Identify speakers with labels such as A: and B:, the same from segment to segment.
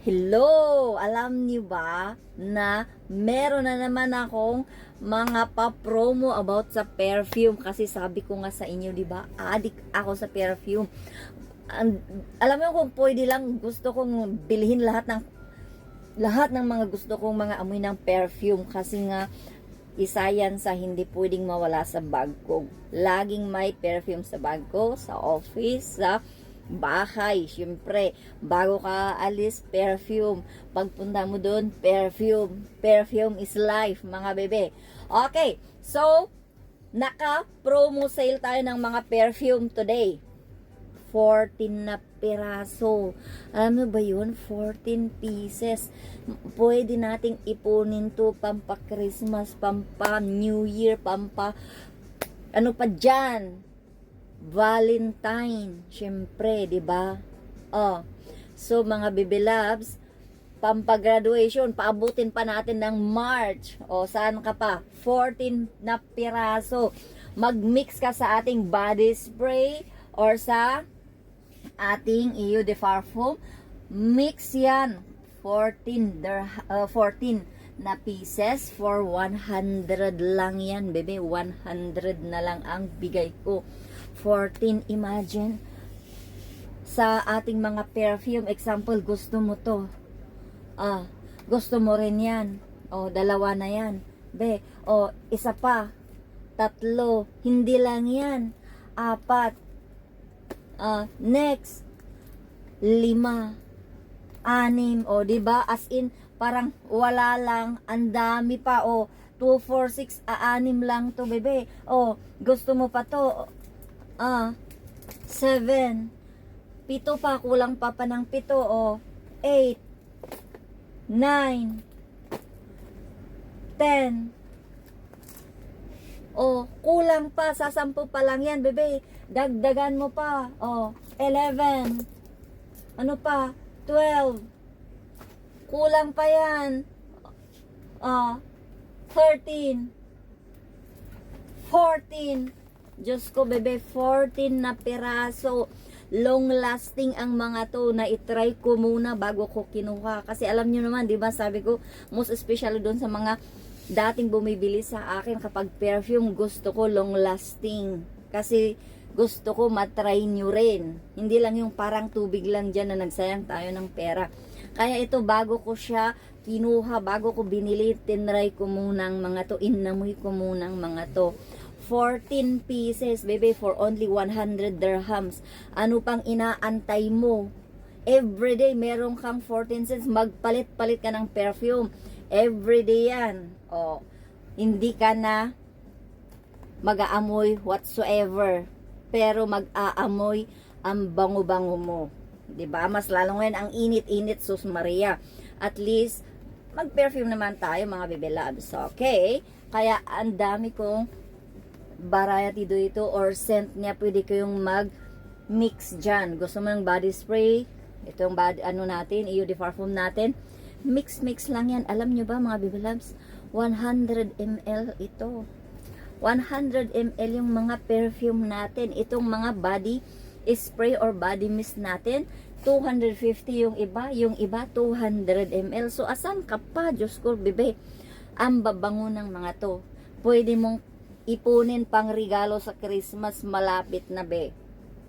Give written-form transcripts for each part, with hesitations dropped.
A: Hello! Alam niyo ba na meron na naman akong mga pa-promo about sa perfume kasi sabi ko nga sa inyo, 'di ba? Addict ako sa perfume. Alam mo kung pwede lang, gusto kong bilhin lahat ng mga gusto kong mga amoy ng perfume kasi nga isa yan sa hindi pwedeng mawala sa bag ko. Laging may perfume sa bag ko, sa office, sa bahay. Syempre, bago ka alis, perfume. Pagpunta mo doon, perfume. Perfume is life, mga bebe. Okay, so, naka-promo sale tayo ng mga perfume today. 14 na piraso. Alam mo ba yun? 14 pieces. Pwede nating ipunin to pampa Christmas, pampa New Year, pampa ano pa dyan? Valentine. Syempre, di ba? Oh. So, mga baby loves, pampa graduation, paabutin pa natin ng March. O, saan ka pa? 14 na piraso. Mag-mix ka sa ating body spray or sa ating Eau de Parfum. Mix yan. 14 na pieces for 100 lang yan, bebe. 100 na lang ang bigay ko. 14, imagine. Sa ating mga perfume, example, gusto mo to. Gusto mo rin yan. Dalawa na yan. Be, isa pa. 3. Hindi lang yan. 4. Next, 5, 6, diba? As in, parang wala lang, ang dami pa, 2, 4, 6, 6 lang to, bebe. Gusto mo pa to, 7, 7 pa, kulang pa ng 7, 8, 9, 10, kulang pa, sa 10 pa lang yan, bebe. Dagdagan mo pa. 11. Ano pa? 12. Kulang pa yan. 13. 14. Diyos ko, bebe, 14 na piraso. Long lasting ang mga to. Na itry ko muna bago ko kinuha. Kasi alam nyo naman, di ba, sabi ko, most especially doon sa mga dating bumibili sa akin kapag perfume, gusto ko long lasting. Kasi gusto ko matry nyo rin. Hindi lang yung parang tubig lang dyan na nagsayang tayo ng pera. Kaya ito, bago ko siya kinuha, bago ko binili, tinry ko munang mga to, inamoy ko munang mga to. 14 pieces, bebe, for only 100 dirhams. Ano pang inaantay mo? Everyday, meron kang 14 cents, magpalit-palit ka ng perfume. Everyday yan. Hindi ka na mag-aamoy whatsoever, pero mag-aamoy ang bango-bango mo. 'Di ba? Mas lalo ngayon ang init-init, sus Maria. At least mag-perfume naman tayo, mga baby loves. Okay? Kaya ang dami kong variety dito or scent niya, pwede kayong mag-mix diyan. Gusto mo ng body spray, ito yung body natin, Eau de Parfum natin. Mix lang yan. Alam nyo ba, mga baby loves, 100 ml ito. 100 ml yung mga perfume natin. Itong mga body spray or body mist natin, 250 yung iba 200 ml. So, asan ka pa? Diyos ko, bebe. Ang babango ng mga to. Pwede mong ipunin pang regalo sa Christmas, malapit na, be.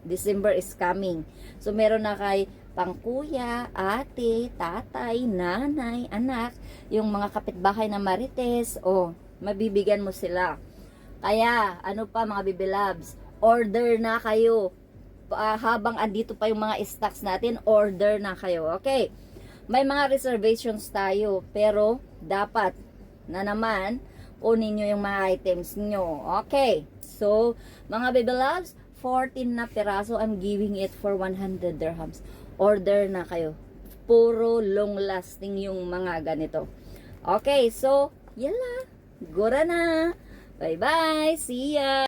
A: December is coming. So, meron na kay pang kuya, ate, tatay, nanay, anak, yung mga kapitbahay na marites, mabibigyan mo sila. Kaya, ano pa, mga baby loves, order na kayo. Habang andito pa yung mga stocks natin, order na kayo. Okay? May mga reservations tayo, pero dapat na naman kunin nyo yung mga items nyo. Okay? So, mga baby loves, 14 na piraso, I'm giving it for 100 dirhams. Order na kayo. Puro long lasting yung mga ganito. Okay, so, yala. Gura na. Bye-bye. See ya.